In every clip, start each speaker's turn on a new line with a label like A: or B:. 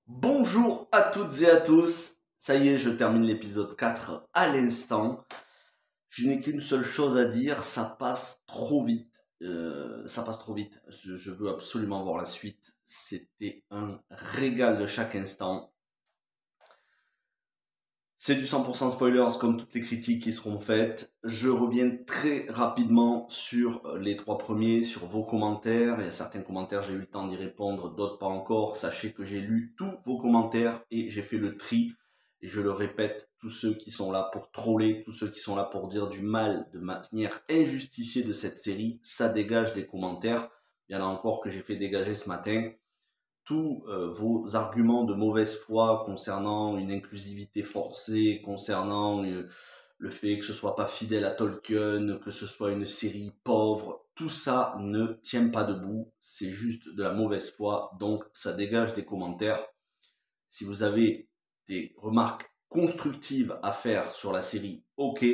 A: Bonjour à toutes et à tous. Ça y est, je termine l'épisode 4 à l'instant. Je n'ai qu'une seule chose à dire, ça passe trop vite. Ça passe trop vite. Je veux absolument voir la suite. C'était un régal de chaque instant. C'est du 100% spoilers comme toutes les critiques qui seront faites. Je reviens très rapidement sur les trois premiers, sur vos commentaires. Il y a certains commentaires, j'ai eu le temps d'y répondre, d'autres pas encore. Sachez que j'ai lu tous vos commentaires et j'ai fait le tri. Et je le répète, tous ceux qui sont là pour troller, tous ceux qui sont là pour dire du mal de manière injustifiée de cette série, ça dégage des commentaires. Il y en a encore que j'ai fait dégager ce matin. Tous vos arguments de mauvaise foi concernant une inclusivité forcée, concernant le fait que ce soit pas fidèle à Tolkien, que ce soit une série pauvre, tout ça ne tient pas debout, c'est juste de la mauvaise foi, donc ça dégage des commentaires. Si vous avez des remarques constructives à faire sur la série, ok,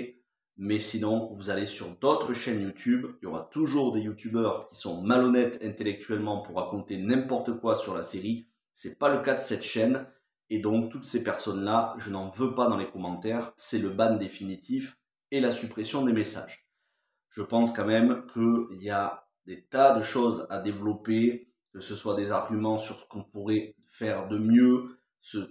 A: mais sinon, vous allez sur d'autres chaînes YouTube. Il y aura toujours des YouTubeurs qui sont malhonnêtes intellectuellement pour raconter n'importe quoi sur la série. C'est pas le cas de cette chaîne. Et donc, toutes ces personnes-là, je n'en veux pas dans les commentaires. C'est le ban définitif et la suppression des messages. Je pense quand même qu'il y a des tas de choses à développer, que ce soit des arguments sur ce qu'on pourrait faire de mieux,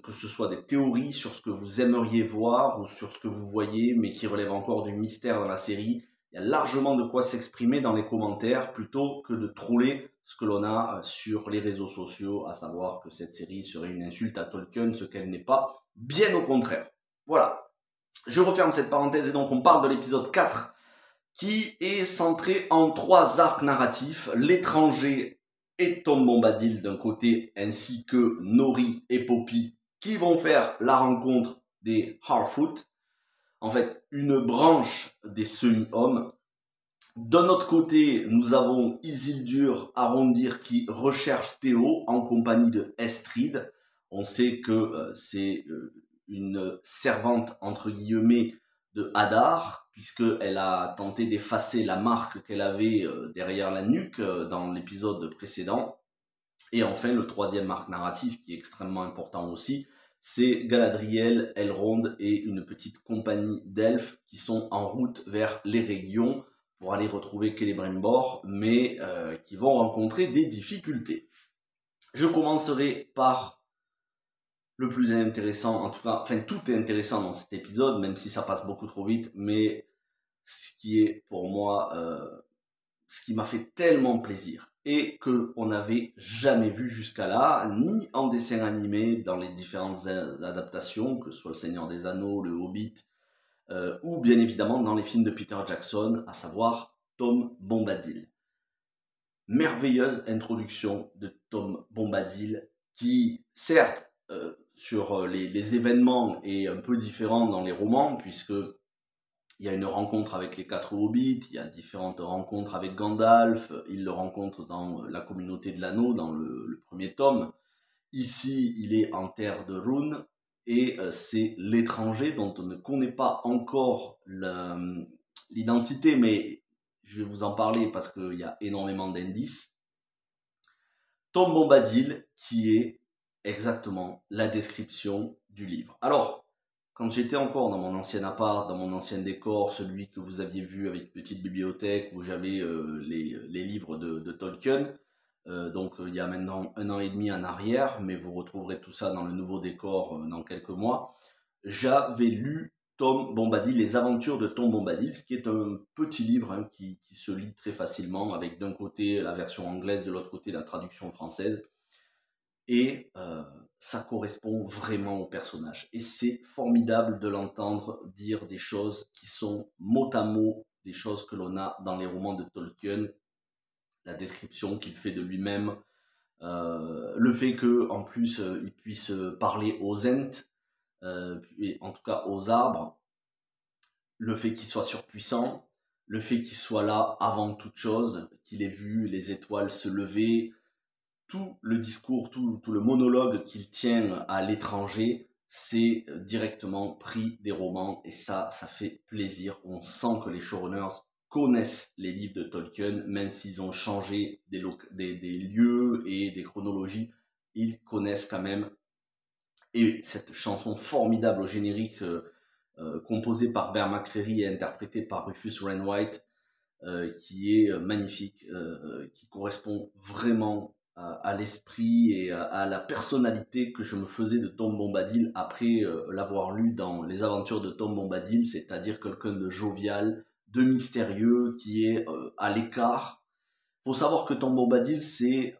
A: que ce soit des théories sur ce que vous aimeriez voir ou sur ce que vous voyez, mais qui relève encore du mystère dans la série. Il y a largement de quoi s'exprimer dans les commentaires plutôt que de troller ce que l'on a sur les réseaux sociaux, à savoir que cette série serait une insulte à Tolkien, ce qu'elle n'est pas, bien au contraire. Voilà. Je referme cette parenthèse et donc on parle de l'épisode 4 qui est centré en trois arcs narratifs, l'étranger et Tom Bombadil d'un côté, ainsi que Nori et Poppy, qui vont faire la rencontre des Harfoot, en fait une branche des semi-hommes. D'un autre côté, nous avons Isildur Arondir qui recherche Théo en compagnie de Estrid. On sait que c'est une servante entre guillemets de Hadar, puisqu'elle a tenté d'effacer la marque qu'elle avait derrière la nuque dans l'épisode précédent. Et enfin, le troisième arc narratif, qui est extrêmement important aussi, c'est Galadriel, Elrond et une petite compagnie d'elfes qui sont en route vers les régions pour aller retrouver Celebrimbor, mais qui vont rencontrer des difficultés. Je commencerai par le plus intéressant, en tout cas, enfin tout est intéressant dans cet épisode, même si ça passe beaucoup trop vite, mais ce qui est pour moi ce qui m'a fait tellement plaisir et que on n'avait jamais vu jusqu'à là, ni en dessin animé dans les différentes adaptations, que ce soit Le Seigneur des Anneaux, Le Hobbit, ou bien évidemment dans les films de Peter Jackson, à savoir Tom Bombadil. Merveilleuse introduction de Tom Bombadil qui, certes, sur les événements est un peu différent dans les romans, puisque il y a une rencontre avec les quatre hobbits, il y a différentes rencontres avec Gandalf, il le rencontre dans la communauté de l'anneau, dans le premier tome. Ici, il est en terre de Rune, et c'est l'étranger dont on ne connaît pas encore l'identité, mais je vais vous en parler parce qu'il y a énormément d'indices. Tom Bombadil, qui est exactement la description du livre. Alors, quand j'étais encore dans mon ancien appart, dans mon ancien décor, celui que vous aviez vu avec une petite bibliothèque où j'avais les livres de Tolkien, donc il y a maintenant 1 an et demi en arrière, mais vous retrouverez tout ça dans le nouveau décor dans quelques mois, j'avais lu Tom Bombadil, Les Aventures de Tom Bombadil, ce qui est un petit livre qui se lit très facilement, avec d'un côté la version anglaise, de l'autre côté la traduction française, et ça correspond vraiment au personnage. Et c'est formidable de l'entendre dire des choses qui sont mot à mot des choses que l'on a dans les romans de Tolkien, la description qu'il fait de lui-même, le fait que en plus il puisse parler aux Ents, et en tout cas aux arbres, le fait qu'il soit surpuissant, le fait qu'il soit là avant toute chose, qu'il ait vu les étoiles se lever, tout le discours, tout le monologue qu'il tient à l'étranger, c'est directement pris des romans, et ça fait plaisir. On sent que les showrunners connaissent les livres de Tolkien, même s'ils ont changé des lieux et des chronologies, ils connaissent quand même Et cette chanson formidable au générique, composée par Bear McCreary et interprétée par Rufus Wainwright, qui est magnifique, qui correspond vraiment à l'esprit et à la personnalité que je me faisais de Tom Bombadil après l'avoir lu dans Les Aventures de Tom Bombadil, c'est-à-dire quelqu'un de jovial, de mystérieux, qui est à l'écart. Faut savoir que Tom Bombadil, c'est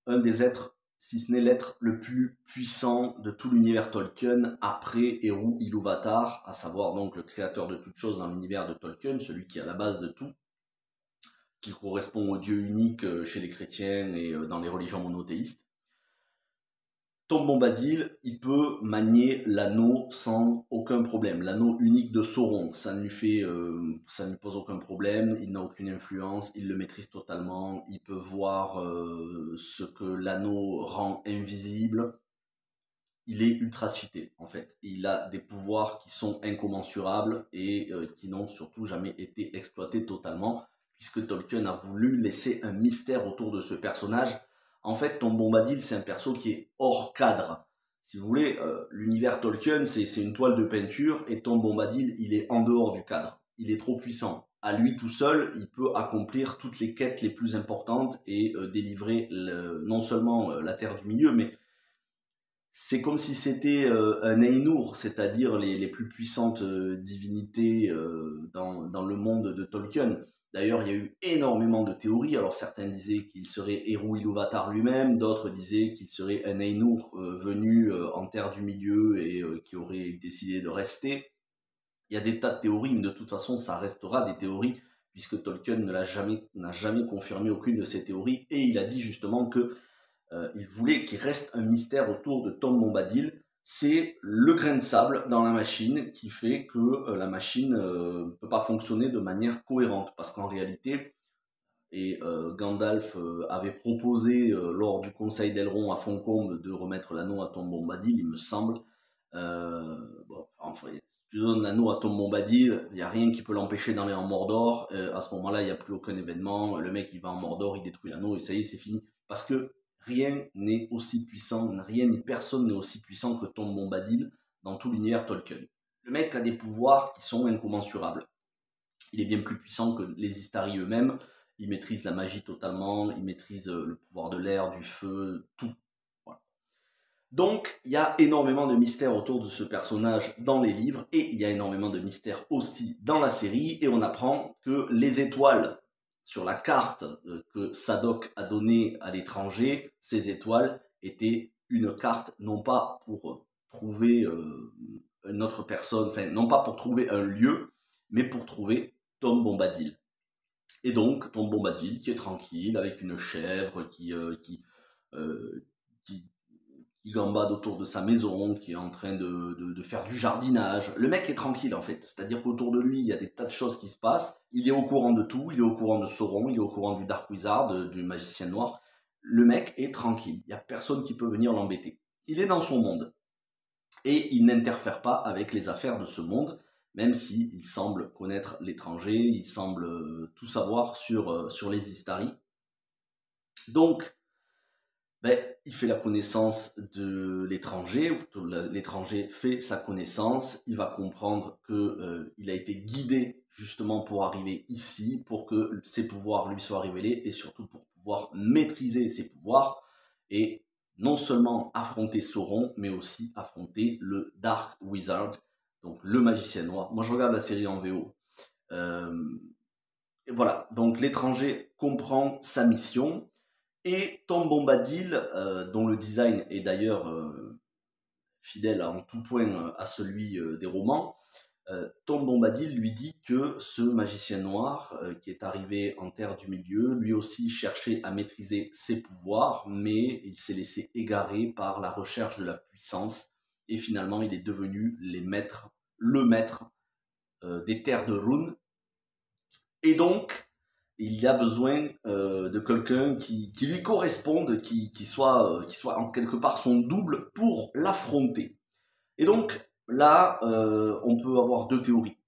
A: un des êtres, si ce n'est l'être le plus puissant de tout l'univers Tolkien après Eru Ilúvatar, à savoir donc le créateur de toutes choses dans l'univers de Tolkien, celui qui est à la base de tout, qui correspond au Dieu unique chez les chrétiens et dans les religions monothéistes. Tom Bombadil, il peut manier l'anneau sans aucun problème. L'anneau unique de Sauron, ça ne lui pose aucun problème. Il n'a aucune influence, il le maîtrise totalement. Il peut voir ce que l'anneau rend invisible. Il est ultra cheaté en fait. Il a des pouvoirs qui sont incommensurables et qui n'ont surtout jamais été exploités totalement, puisque Tolkien a voulu laisser un mystère autour de ce personnage. En fait, Tom Bombadil, c'est un perso qui est hors cadre. Si vous voulez, l'univers Tolkien, c'est une toile de peinture, et Tom Bombadil, il est en dehors du cadre. Il est trop puissant. À lui tout seul, il peut accomplir toutes les quêtes les plus importantes et délivrer non seulement la Terre du Milieu, mais c'est comme si c'était un Ainur, c'est-à-dire les plus puissantes divinités dans le monde de Tolkien. D'ailleurs, il y a eu énormément de théories. Alors certains disaient qu'il serait Eru Ilúvatar lui-même, d'autres disaient qu'il serait un Ainur venu en Terre du Milieu et qui aurait décidé de rester. Il y a des tas de théories, mais de toute façon, ça restera des théories, puisque Tolkien n'a jamais confirmé aucune de ces théories, et il a dit justement que il voulait qu'il reste un mystère autour de Tom Bombadil. C'est le grain de sable dans la machine qui fait que la machine ne peut pas fonctionner de manière cohérente. Parce qu'en réalité, et Gandalf avait proposé lors du conseil d'Elrond à Foncombe de remettre l'anneau à Tom Bombadil, il me semble. Bon, enfin, si tu donnes l'anneau à Tom Bombadil, il n'y a rien qui peut l'empêcher d'aller en Mordor. À ce moment-là, il n'y a plus aucun événement. Le mec, il va en Mordor, il détruit l'anneau et ça y est, c'est fini. Parce que rien n'est aussi puissant, rien ni personne n'est aussi puissant que Tom Bombadil dans tout l'univers Tolkien. Le mec a des pouvoirs qui sont incommensurables. Il est bien plus puissant que les Istari eux-mêmes. Il maîtrise la magie totalement, il maîtrise le pouvoir de l'air, du feu, tout. Voilà. Donc, il y a énormément de mystères autour de ce personnage dans les livres, et il y a énormément de mystères aussi dans la série, et on apprend que les étoiles sur la carte que Sadok a donnée à l'étranger, ces étoiles étaient une carte non pas pour trouver une autre personne, enfin non pas pour trouver un lieu, mais pour trouver Tom Bombadil. Et donc Tom Bombadil qui est tranquille avec une chèvre qui gambade autour de sa maison, qui est en train de faire du jardinage. Le mec est tranquille en fait, c'est-à-dire qu'autour de lui, il y a des tas de choses qui se passent. Il est au courant de tout, il est au courant de Sauron, il est au courant du Dark Wizard, du magicien noir. Le mec est tranquille, il n'y a personne qui peut venir l'embêter. Il est dans son monde, et il n'interfère pas avec les affaires de ce monde, même s'il semble connaître l'étranger, il semble tout savoir sur les Istari. Donc, il fait la connaissance de l'étranger, l'étranger fait sa connaissance, il va comprendre que il a été guidé justement pour arriver ici, pour que ses pouvoirs lui soient révélés et surtout pour pouvoir maîtriser ses pouvoirs et non seulement affronter Sauron, mais aussi affronter le Dark Wizard, donc le magicien noir. Moi je regarde la série en VO. Et voilà, donc l'étranger comprend sa mission. Et Tom Bombadil, dont le design est d'ailleurs fidèle en tout point à celui des romans, Tom Bombadil lui dit que ce magicien noir qui est arrivé en Terre du Milieu, lui aussi cherchait à maîtriser ses pouvoirs, mais il s'est laissé égarer par la recherche de la puissance, et finalement il est devenu le maître des terres de Rhûn. Et donc, il y a besoin de quelqu'un qui lui corresponde, qui soit en quelque part son double pour l'affronter. Et donc, là, on peut avoir deux théories.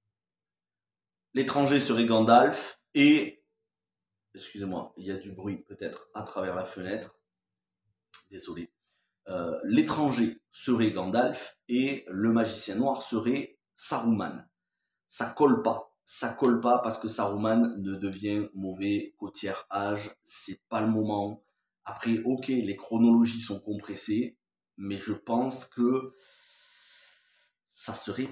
A: L'étranger serait Gandalf et... Excusez-moi, il y a du bruit peut-être à travers la fenêtre. Désolé. l'étranger serait Gandalf et le magicien noir serait Saruman. Ça colle pas. Ça colle pas parce que Saruman ne devient mauvais qu'au tiers âge. C'est pas le moment. Après, ok, les chronologies sont compressées, mais je pense que ça serait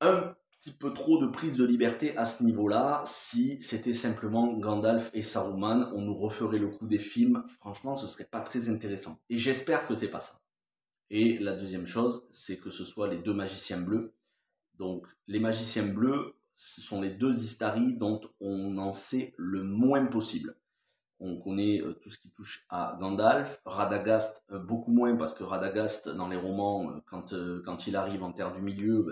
A: un petit peu trop de prise de liberté à ce niveau-là. Si c'était simplement Gandalf et Saruman, on nous referait le coup des films. Franchement, ce serait pas très intéressant. Et j'espère que c'est pas ça. Et la deuxième chose, c'est que ce soit les deux magiciens bleus. Donc, les magiciens bleus, ce sont les deux Istari dont on en sait le moins possible. On connaît tout ce qui touche à Gandalf, Radagast beaucoup moins parce que Radagast dans les romans, quand il arrive en Terre du Milieu,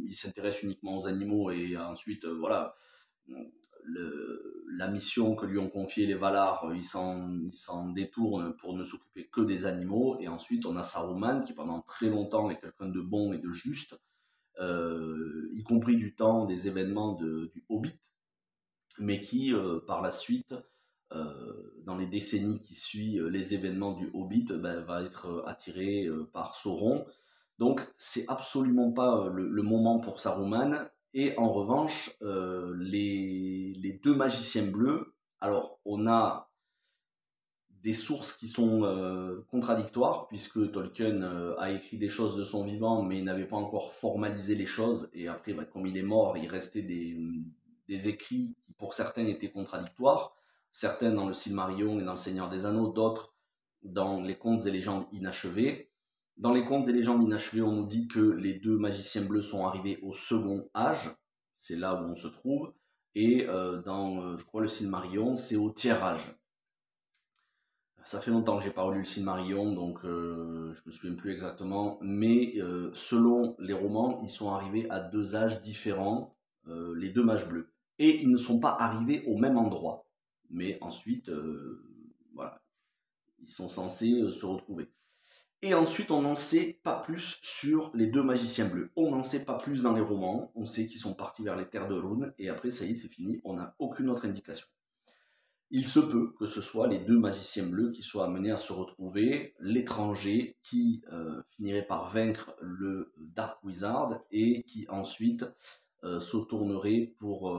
A: il s'intéresse uniquement aux animaux et ensuite voilà, la mission que lui ont confiée les Valar, il s'en détourne pour ne s'occuper que des animaux. Et ensuite on a Saruman qui pendant très longtemps est quelqu'un de bon et de juste, y compris du temps des événements du Hobbit, mais qui par la suite dans les décennies qui suivent les événements du Hobbit, va être attiré par Sauron. Donc c'est absolument pas le moment pour Saruman. Et en revanche, les deux magiciens bleus, alors on a des sources qui sont contradictoires, puisque Tolkien a écrit des choses de son vivant, mais il n'avait pas encore formalisé les choses. Et après, comme il est mort, il restait des écrits qui pour certains étaient contradictoires. Certains dans le Silmarillion et dans le Seigneur des Anneaux, d'autres dans les contes et légendes inachevés. Dans les contes et légendes inachevés, on nous dit que les deux magiciens bleus sont arrivés au second âge, c'est là où on se trouve, et dans, je crois, le Silmarillion, c'est au tiers âge. Ça fait longtemps que j'ai pas relu le Silmarillion, donc je me souviens plus exactement, mais selon les romans, ils sont arrivés à deux âges différents, les deux mages bleus. Et ils ne sont pas arrivés au même endroit. Mais ensuite, voilà, ils sont censés se retrouver. Et ensuite, on n'en sait pas plus sur les deux magiciens bleus. On n'en sait pas plus dans les romans. On sait qu'ils sont partis vers les terres de Rhûn. Et après, ça y est, c'est fini. On n'a aucune autre indication. Il se peut que ce soit les deux magiciens bleus qui soient amenés à se retrouver, l'étranger qui finirait par vaincre le Dark Wizard et qui ensuite se tournerait pour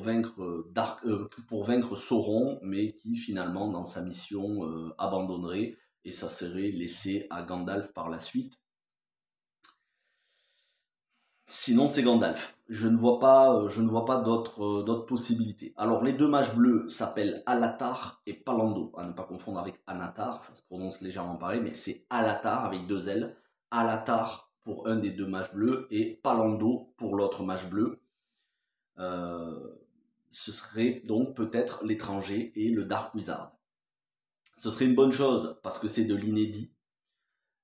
A: vaincre Sauron, mais qui finalement dans sa mission abandonnerait et ça serait laissé à Gandalf par la suite. Sinon, c'est Gandalf. Je ne vois pas d'autres possibilités. Alors, les deux mages bleus s'appellent Alatar et Palando. À ne pas confondre avec Anatar, ça se prononce légèrement pareil, mais c'est Alatar avec deux L. Alatar pour un des deux mages bleus et Palando pour l'autre mage bleu. Ce serait donc peut-être l'étranger et le Dark Wizard. Ce serait une bonne chose parce que c'est de l'inédit,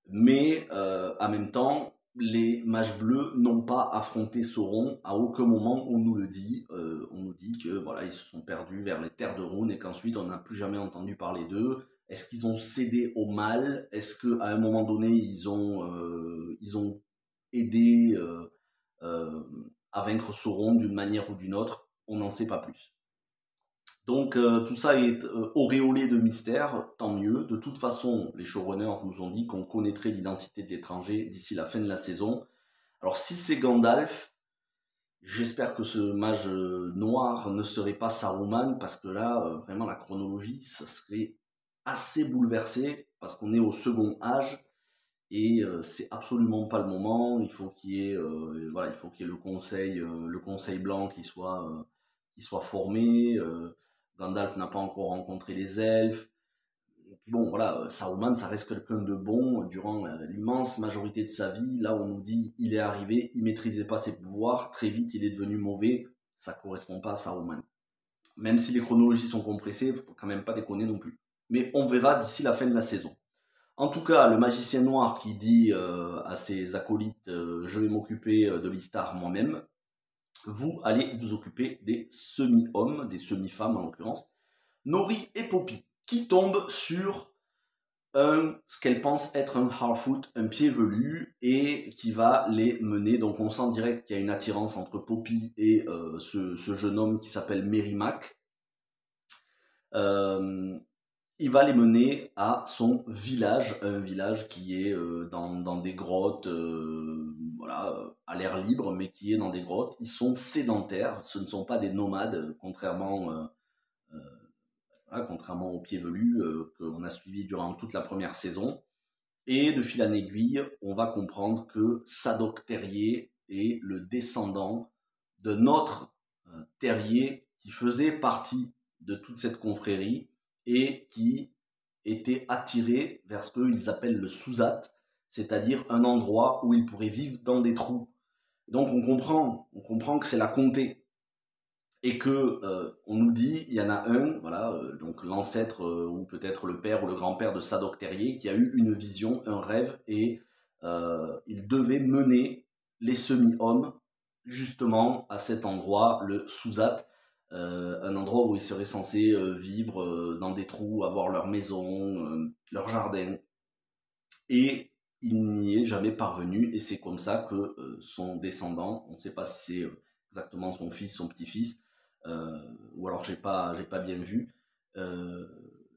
A: mais en même temps, les mages bleus n'ont pas affronté Sauron. À aucun moment on nous le dit. On nous dit que voilà, ils se sont perdus vers les terres de Rhûn et qu'ensuite on n'a plus jamais entendu parler d'eux. Est-ce qu'ils ont cédé au mal? Est-ce qu'à un moment donné ils ont aidé à vaincre Sauron d'une manière ou d'une autre? On n'en sait pas plus. Donc tout ça est auréolé de mystère, tant mieux. De toute façon, les showrunners nous ont dit qu'on connaîtrait l'identité de l'étranger d'ici la fin de la saison. Alors si c'est Gandalf, j'espère que ce mage noir ne serait pas Saruman, parce que là, vraiment la chronologie, ça serait assez bouleversé, parce qu'on est au second âge, et c'est absolument pas le moment. Il faut qu'il y ait, voilà, il faut qu'il y ait le conseil blanc qui soit formé. Gandalf n'a pas encore rencontré les elfes. Et puis bon, voilà, Saruman, ça reste quelqu'un de bon durant l'immense majorité de sa vie. Là, on nous dit, il est arrivé, il maîtrisait pas ses pouvoirs, très vite, il est devenu mauvais. Ça correspond pas à Saruman. Même si les chronologies sont compressées, faut quand même pas déconner non plus. Mais on verra d'ici la fin de la saison. En tout cas, le magicien noir qui dit à ses acolytes je vais m'occuper de l'Istar moi-même, vous allez vous occuper des semi-hommes, des semi-femmes en l'occurrence, Nori et Poppy, qui tombent sur ce qu'elles pensent être un Harfoot, un pied velu, et qui va les mener. Donc on sent direct qu'il y a une attirance entre Poppy et ce jeune homme qui s'appelle Merrimack. il va les mener à son village, un village qui est dans des grottes, voilà, à l'air libre, mais qui est dans des grottes. Ils sont sédentaires, ce ne sont pas des nomades, euh, voilà, contrairement aux pieds velus qu'on a suivis durant toute la première saison. Et de fil en aiguille, on va comprendre que Sadok Terrier est le descendant d'un autre terrier qui faisait partie de toute cette confrérie et qui était attiré vers ce qu'ils appellent le Souzat, c'est-à-dire un endroit où il pourrait vivre dans des trous. Donc on comprend que c'est la comté et que on nous dit il y en a un, voilà, donc l'ancêtre ou peut-être le père ou le grand-père de Sadok Terrier qui a eu une vision, un rêve et il devait mener les semi-hommes justement à cet endroit, le Souzat, un endroit où ils seraient censés vivre dans des trous, avoir leur maison, leur jardin. Et il n'y est jamais parvenu, et c'est comme ça que son descendant, on ne sait pas si c'est exactement son fils, son petit-fils, ou alors j'ai pas bien vu, euh,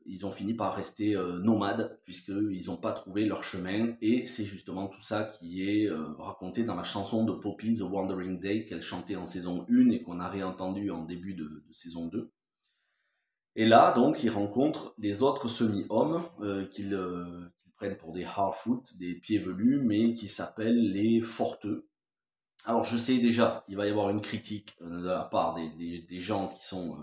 A: ils ont fini par rester nomades, puisqu'ils n'ont pas trouvé leur chemin, et c'est justement tout ça qui est raconté dans la chanson de Poppy, The Wandering Day, qu'elle chantait en saison 1 et qu'on a réentendu en début de saison 2. Et là, donc, ils rencontrent des autres semi-hommes qu'ils prennent pour des Harfoot, des pieds velus, mais qui s'appellent les Forteux. Alors, je sais déjà, il va y avoir une critique de la part des gens qui sont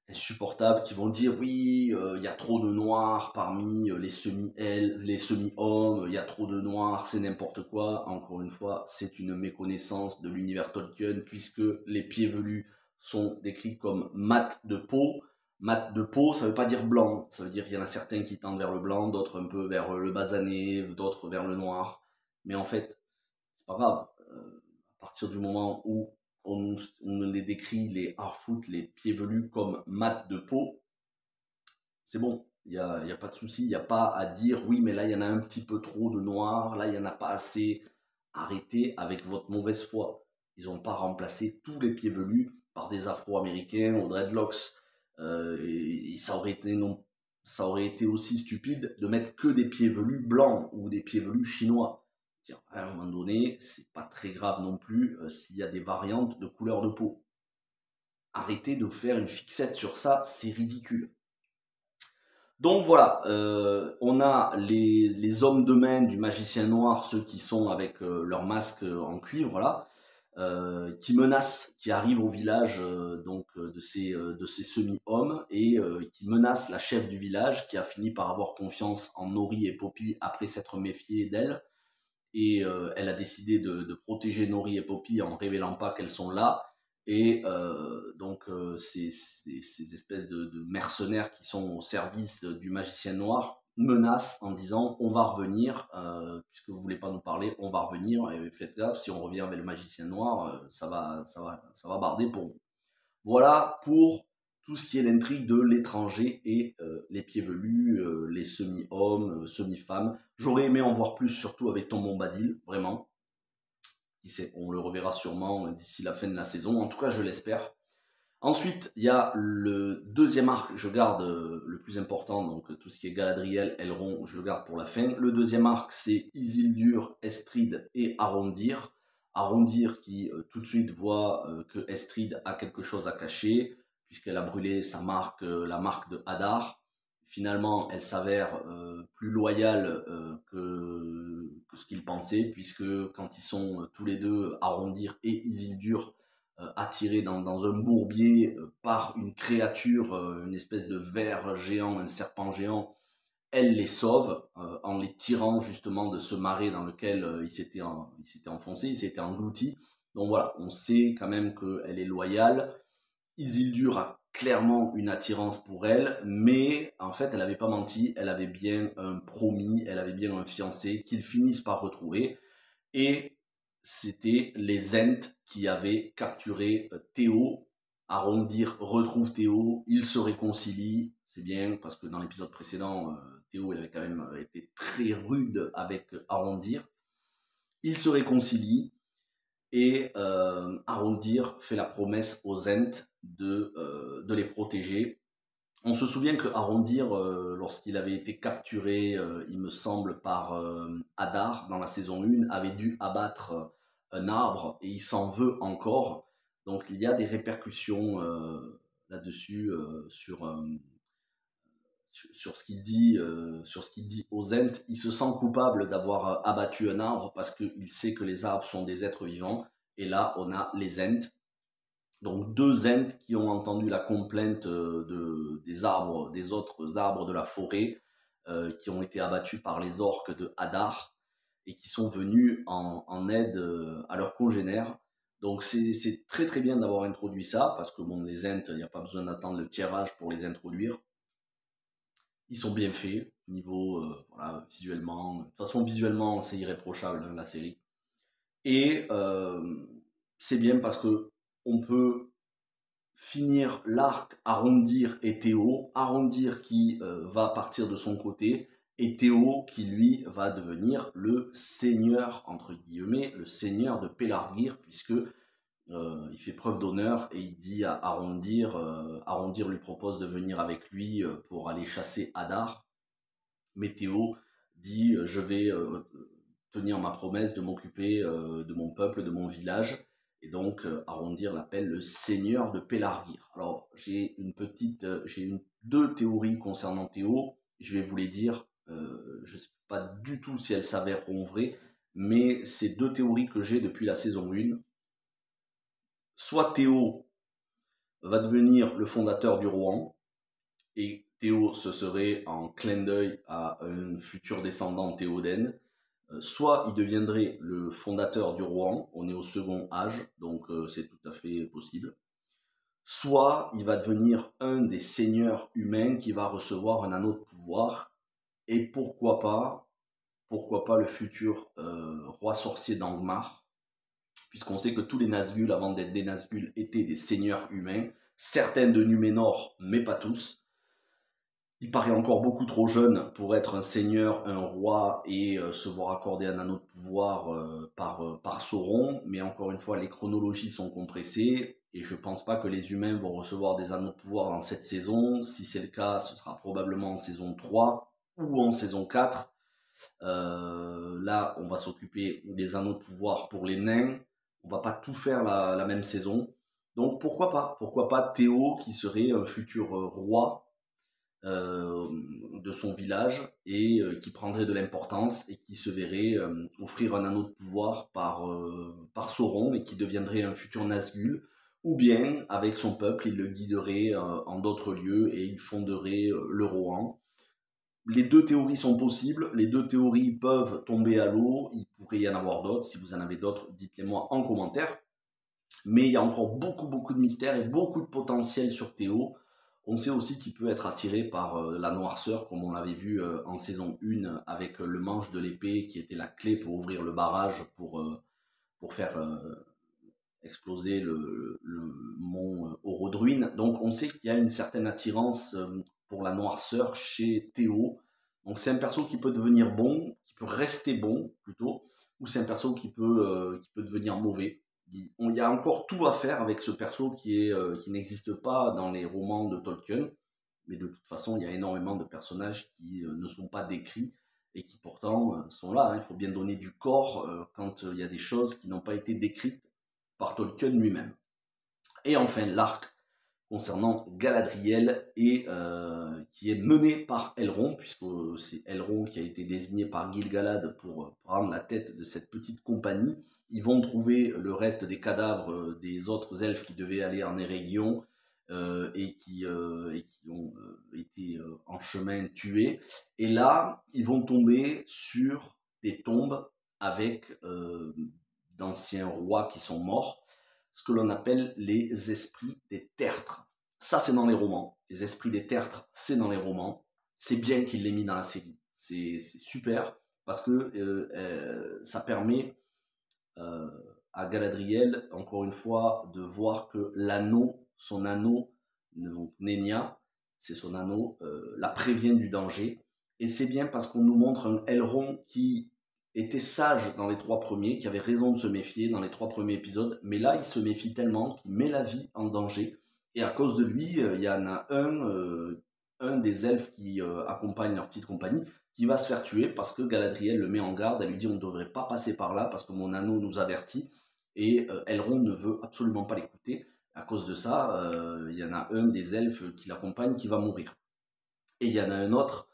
A: insupportables, qui vont dire oui, il y a trop de noirs parmi les semi-hommes, il y a trop de noirs, c'est n'importe quoi. Encore une fois, c'est une méconnaissance de l'univers Tolkien, puisque les pieds velus sont décrits comme mat de peau. Mat de peau, ça veut pas dire blanc, ça veut dire qu'il y en a certains qui tendent vers le blanc, d'autres un peu vers le basané, d'autres vers le noir. Mais en fait, c'est pas grave. À partir du moment où on les décrit, les Harfoot, les pieds velus, comme mat de peau, c'est bon. Il y a pas de souci. Il n'y a pas à dire oui, mais là, il y en a un petit peu trop de noir. Là, il n'y en a pas assez. Arrêtez avec votre mauvaise foi. Ils n'ont pas remplacé tous les pieds velus par des Afro-Américains aux dreadlocks. Et ça aurait été aussi stupide de mettre que des pieds velus blancs ou des pieds velus chinois. À un moment donné, c'est pas très grave non plus s'il y a des variantes de couleur de peau. Arrêtez de faire une fixette sur ça, c'est ridicule. Donc voilà, on a les hommes de main du magicien noir, ceux qui sont avec leur masque en cuivre là, qui menacent, qui arrivent au village de ces semi-hommes et qui menacent la chef du village qui a fini par avoir confiance en Nori et Poppy après s'être méfiée d'elle. Et elle a décidé de protéger Nori et Poppy en révélant pas qu'elles sont là. Et donc ces espèces de mercenaires qui sont au service du magicien noir menacent en disant on va revenir, puisque vous voulez pas nous parler, on va revenir, et faites gaffe, si on revient avec le magicien noir, ça va barder pour vous. Voilà pour tout ce qui est l'intrigue de l'étranger et les pieds velus, les semi-hommes, semi-femmes. J'aurais aimé en voir plus, surtout avec Tom Bombadil, vraiment. Qui sait, on le reverra sûrement d'ici la fin de la saison, en tout cas je l'espère. Ensuite, il y a le deuxième arc, je garde le plus important, donc tout ce qui est Galadriel, Elrond, je le garde pour la fin. Le deuxième arc, c'est Isildur, Estrid et Arondir. Arondir qui tout de suite voit que Estrid a quelque chose à cacher, puisqu'elle a brûlé sa marque, la marque de Hadar. Finalement, elle s'avère plus loyale que ce qu'il pensait, puisque quand ils sont tous les deux, Arondir et Isildur, attirés dans un bourbier par une créature, une espèce de ver géant, un serpent géant, elle les sauve en les tirant justement de ce marais dans lequel il s'était enfoncé, il s'était englouti. Donc voilà, on sait quand même qu'elle est loyale. Isildur a clairement une attirance pour elle, mais en fait, elle n'avait pas menti, elle avait bien un promis, elle avait bien un fiancé qu'ils finissent par retrouver. Et c'était les Ents qui avaient capturé Théo. Arondir retrouve Théo, ils se réconcilient. C'est bien parce que dans l'épisode précédent, Théo il avait quand même été très rude avec Arondir. Ils se réconcilient et Arondir fait la promesse aux Ents de les protéger. On se souvient que Arondir, lorsqu'il avait été capturé, il me semble, par Hadar dans la saison 1, avait dû abattre un arbre et il s'en veut encore. Donc il y a des répercussions là-dessus sur ce qu'il dit, sur ce qu'il dit aux Ents. Il se sent coupable d'avoir abattu un arbre parce qu'il sait que les arbres sont des êtres vivants. Et là, on a les Ents. Donc deux Ents qui ont entendu la complainte des arbres, des autres arbres de la forêt, qui ont été abattus par les orques de Hadar et qui sont venus en aide à leurs congénères. Donc c'est très très bien d'avoir introduit ça, parce que bon, les Ents, il n'y a pas besoin d'attendre le tirage pour les introduire. Ils sont bien faits, niveau voilà, visuellement. De toute façon, visuellement, c'est irréprochable, hein, la série. Et c'est bien parce que on peut finir l'arc Arondir et Théo. Arondir qui va partir de son côté, et Théo qui lui va devenir le seigneur, entre guillemets, le seigneur de Pelargir, puisque il fait preuve d'honneur et il dit à Arondir, Arondir lui propose de venir avec lui pour aller chasser Hadar. Mais Théo dit je vais tenir ma promesse de m'occuper de mon peuple, de mon village. Et donc Arondir l'appelle le seigneur de Pelargir. Alors j'ai deux théories concernant Théo. Je vais vous les dire. Je ne sais pas du tout si elles s'avèreront vraies, mais c'est deux théories que j'ai depuis la saison 1. Soit Théo va devenir le fondateur du Rohan, et Théo, ce serait en clin d'œil à un futur descendant Théoden. Soit il deviendrait le fondateur du Rohan, on est au second âge, donc c'est tout à fait possible. Soit il va devenir un des seigneurs humains qui va recevoir un anneau de pouvoir, et pourquoi pas le futur roi sorcier d'Angmar, puisqu'on sait que tous les Nazgûl, avant d'être des Nazgûl, étaient des seigneurs humains, certains de Numénor, mais pas tous. Il paraît encore beaucoup trop jeune pour être un seigneur, un roi et se voir accorder un anneau de pouvoir par Sauron, mais encore une fois, les chronologies sont compressées et je pense pas que les humains vont recevoir des anneaux de pouvoir dans cette saison. Si c'est le cas, ce sera probablement en saison 3 ou en saison 4. Là, on va s'occuper des anneaux de pouvoir pour les nains. On va pas tout faire la même saison. Donc pourquoi pas Théo qui serait un futur roi de son village et qui prendrait de l'importance et qui se verrait offrir un anneau de pouvoir par Sauron et qui deviendrait un futur Nazgûl, ou bien avec son peuple il le guiderait en d'autres lieux et il fonderait le Rohan. Les deux théories sont possibles, les deux théories peuvent tomber à l'eau, il pourrait y en avoir d'autres. Si vous en avez d'autres, dites-les moi en commentaire. Mais il y a encore beaucoup de mystères et beaucoup de potentiel sur Théo. On sait aussi qu'il peut être attiré par la noirceur, comme on l'avait vu en saison 1, avec le manche de l'épée qui était la clé pour ouvrir le barrage, pour faire exploser le mont Orodruin. Donc on sait qu'il y a une certaine attirance pour la noirceur chez Théo. Donc c'est un perso qui peut devenir bon, qui peut rester bon plutôt, ou c'est un perso qui peut devenir mauvais. Il y a encore tout à faire avec ce perso qui n'existe pas dans les romans de Tolkien, mais de toute façon il y a énormément de personnages qui ne sont pas décrits et qui pourtant sont là. Il faut bien donner du corps quand il y a des choses qui n'ont pas été décrites par Tolkien lui-même. Et enfin l'arc concernant Galadriel et qui est mené par Elrond, puisque c'est Elrond qui a été désigné par Gil-galad pour prendre la tête de cette petite compagnie. Ils vont trouver le reste des cadavres des autres elfes qui devaient aller en Erégion et qui ont été en chemin tués. Et là, ils vont tomber sur des tombes avec d'anciens rois qui sont morts, ce que l'on appelle les esprits des tertres. Ça, c'est dans les romans. Les esprits des tertres, c'est dans les romans. C'est bien qu'il l'ait mis dans la série. C'est super, parce que ça permet à Galadriel, encore une fois, de voir que l'anneau, son anneau, donc Nenya, c'est son anneau, la prévient du danger. Et c'est bien parce qu'on nous montre un Elrond qui était sage dans les 3 premiers, qui avait raison de se méfier dans les 3 premiers épisodes, mais là il se méfie tellement qu'il met la vie en danger, et à cause de lui, il y en a un un des elfes qui accompagnent leur petite compagnie, qui va se faire tuer parce que Galadriel le met en garde, elle lui dit on ne devrait pas passer par là parce que mon anneau nous avertit, et Elrond ne veut absolument pas l'écouter. À cause de ça, il y en a un des elfes qui l'accompagne qui va mourir. Et il y en a un autre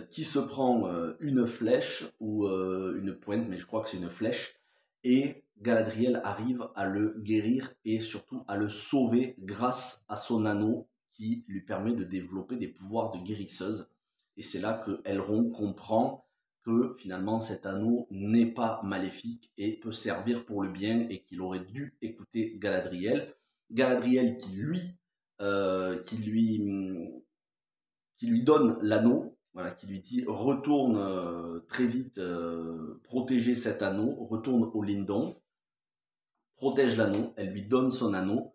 A: qui se prend une flèche ou une pointe, mais je crois que c'est une flèche, et Galadriel arrive à le guérir et surtout à le sauver grâce à son anneau qui lui permet de développer des pouvoirs de guérisseuse. Et c'est là que Elrond comprend que finalement cet anneau n'est pas maléfique et peut servir pour le bien et qu'il aurait dû écouter Galadriel. Galadriel qui lui donne l'anneau, voilà, qui lui dit retourne très vite protéger cet anneau, retourne au Lindon, protège l'anneau, elle lui donne son anneau,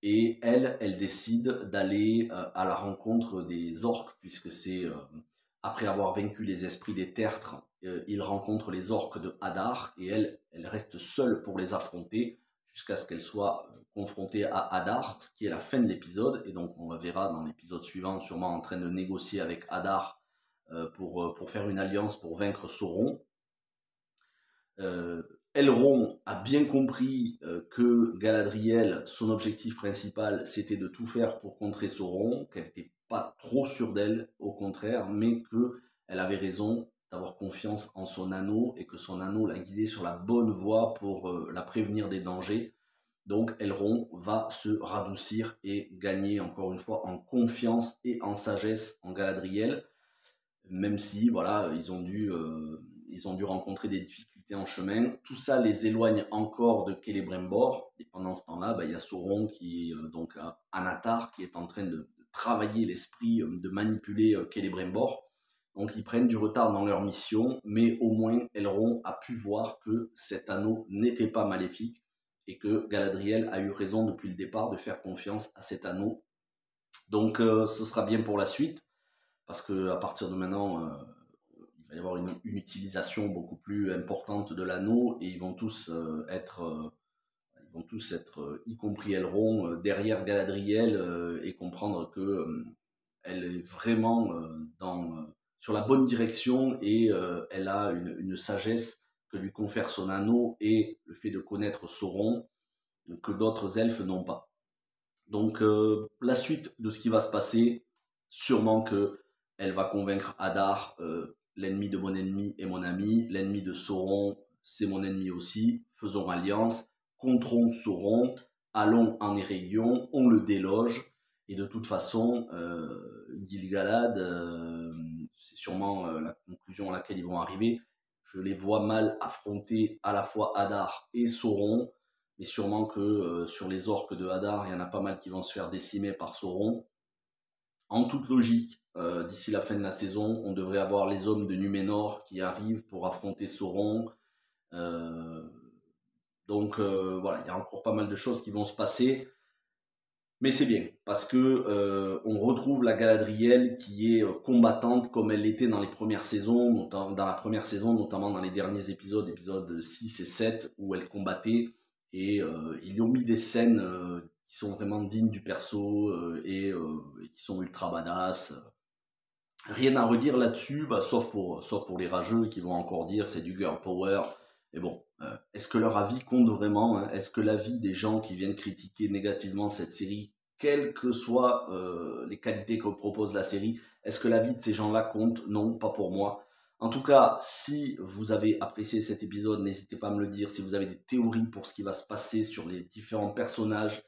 A: et elle décide d'aller à la rencontre des orques, puisque c'est après avoir vaincu les esprits des tertres, il rencontre les orques de Hadar, et elle reste seule pour les affronter, jusqu'à ce qu'elle soit confrontée à Hadar, ce qui est la fin de l'épisode, et donc on la verra dans l'épisode suivant, sûrement en train de négocier avec Hadar pour faire une alliance pour vaincre Sauron. Euh, Elrond a bien compris que Galadriel, son objectif principal, c'était de tout faire pour contrer Sauron, qu'elle n'était pas trop sûre d'elle, au contraire, mais qu'elle avait raison d'avoir confiance en son anneau et que son anneau l'a guidée sur la bonne voie pour la prévenir des dangers. Donc Elrond va se radoucir et gagner encore une fois en confiance et en sagesse en Galadriel, même si voilà, ils ont dû rencontrer des difficultés en chemin. Tout ça les éloigne encore de Celebrimbor. Et pendant ce temps-là, il y a Sauron qui est donc à Anatar, qui est en train de travailler l'esprit, de manipuler Celebrimbor. Donc ils prennent du retard dans leur mission, mais au moins Elrond a pu voir que cet anneau n'était pas maléfique et que Galadriel a eu raison depuis le départ de faire confiance à cet anneau. Donc ce sera bien pour la suite, parce que à partir de maintenant, il va y avoir une utilisation beaucoup plus importante de l'anneau, et ils vont tous être, y compris Elrond, derrière Galadriel, et comprendre que elle est vraiment sur la bonne direction, et elle a une sagesse que lui confère son anneau et le fait de connaître Sauron que d'autres elfes n'ont pas. Donc la suite de ce qui va se passer, sûrement que elle va convaincre Hadar, l'ennemi de mon ennemi est mon ami, l'ennemi de Sauron c'est mon ennemi aussi, faisons alliance, controns Sauron, allons en Erégion, on le déloge, et de toute façon, Gil-galad, c'est sûrement la conclusion à laquelle ils vont arriver. Je les vois mal affronter à la fois Hadar et Sauron, mais sûrement que sur les orques de Hadar, il y en a pas mal qui vont se faire décimer par Sauron. En toute logique, d'ici la fin de la saison, on devrait avoir les hommes de Numénor qui arrivent pour affronter Sauron. Euh, donc voilà, il y a encore pas mal de choses qui vont se passer. Mais c'est bien, parce que on retrouve la Galadriel qui est combattante comme elle l'était dans les premières saisons, dans la première saison, notamment dans les derniers épisodes, épisodes 6 et 7, où elle combattait, et ils lui ont mis des scènes qui sont vraiment dignes du perso, et qui sont ultra badass. Rien à redire là-dessus, sauf pour les rageux qui vont encore dire c'est du girl power. Mais bon, est-ce que leur avis compte vraiment, hein? Est-ce que l'avis des gens qui viennent critiquer négativement cette série, quelles que soient les qualités que propose la série, est-ce que l'avis de ces gens-là compte? Non, pas pour moi. En tout cas, si vous avez apprécié cet épisode, n'hésitez pas à me le dire. Si vous avez des théories pour ce qui va se passer sur les différents personnages,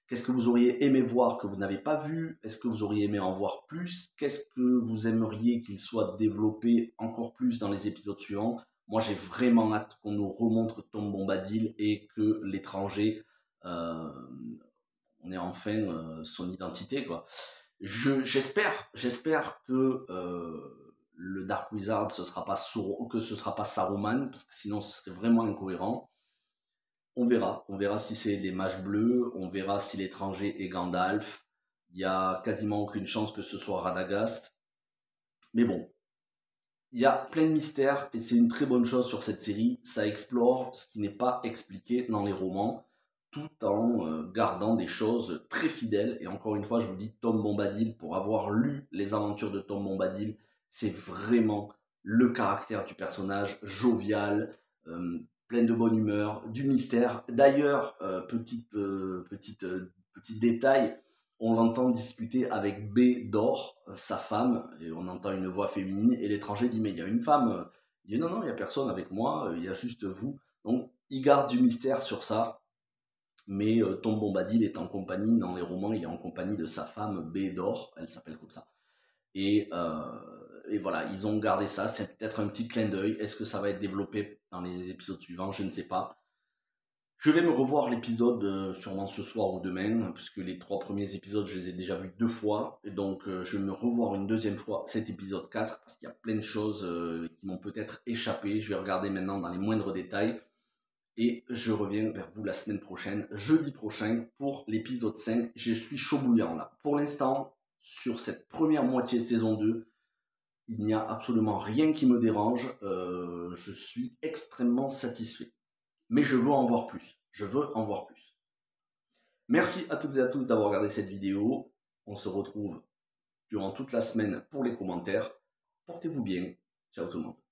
A: qu'est-ce que vous auriez aimé voir que vous n'avez pas vu? Est-ce que vous auriez aimé en voir plus? Qu'est-ce que vous aimeriez qu'il soit développé encore plus dans les épisodes suivants? Moi, j'ai vraiment hâte qu'on nous remontre Tom Bombadil et que l'étranger, euh, on ait enfin son identité, quoi. J'espère que le Dark Wizard, que ce sera pas Saruman, parce que sinon ce serait vraiment incohérent. On verra si c'est des mages bleus, on verra si l'étranger est Gandalf. Il y a quasiment aucune chance que ce soit Radagast. Mais bon, il y a plein de mystères et c'est une très bonne chose sur cette série. Ça explore ce qui n'est pas expliqué dans les romans. tout en gardant des choses très fidèles. Et encore une fois, je vous dis, Tom Bombadil, pour avoir lu les aventures de Tom Bombadil, c'est vraiment le caractère du personnage, jovial, plein de bonne humeur, du mystère. D'ailleurs, petit détail, on l'entend discuter avec Bédor, sa femme, et on entend une voix féminine, et l'étranger dit, mais il y a une femme. Il dit, non, non, il n'y a personne avec moi, il y a juste vous. Donc, il garde du mystère sur ça, mais Tom Bombadil est en compagnie, dans les romans, il est en compagnie de sa femme Bédor, elle s'appelle comme ça. Et voilà, ils ont gardé ça, c'est peut-être un petit clin d'œil. Est-ce que ça va être développé dans les épisodes suivants? Je ne sais pas. Je vais me revoir l'épisode sûrement ce soir ou demain, puisque les 3 premiers épisodes, je les ai déjà vus 2 fois. Et donc, je vais me revoir une deuxième fois cet épisode 4, parce qu'il y a plein de choses qui m'ont peut-être échappé. Je vais regarder maintenant dans les moindres détails. Et je reviens vers vous la semaine prochaine, jeudi prochain, pour l'épisode 5. Je suis chaud bouillant là. Pour l'instant, sur cette première moitié saison 2, il n'y a absolument rien qui me dérange. Je suis extrêmement satisfait. Mais je veux en voir plus. Je veux en voir plus. Merci à toutes et à tous d'avoir regardé cette vidéo. On se retrouve durant toute la semaine pour les commentaires. Portez-vous bien. Ciao tout le monde.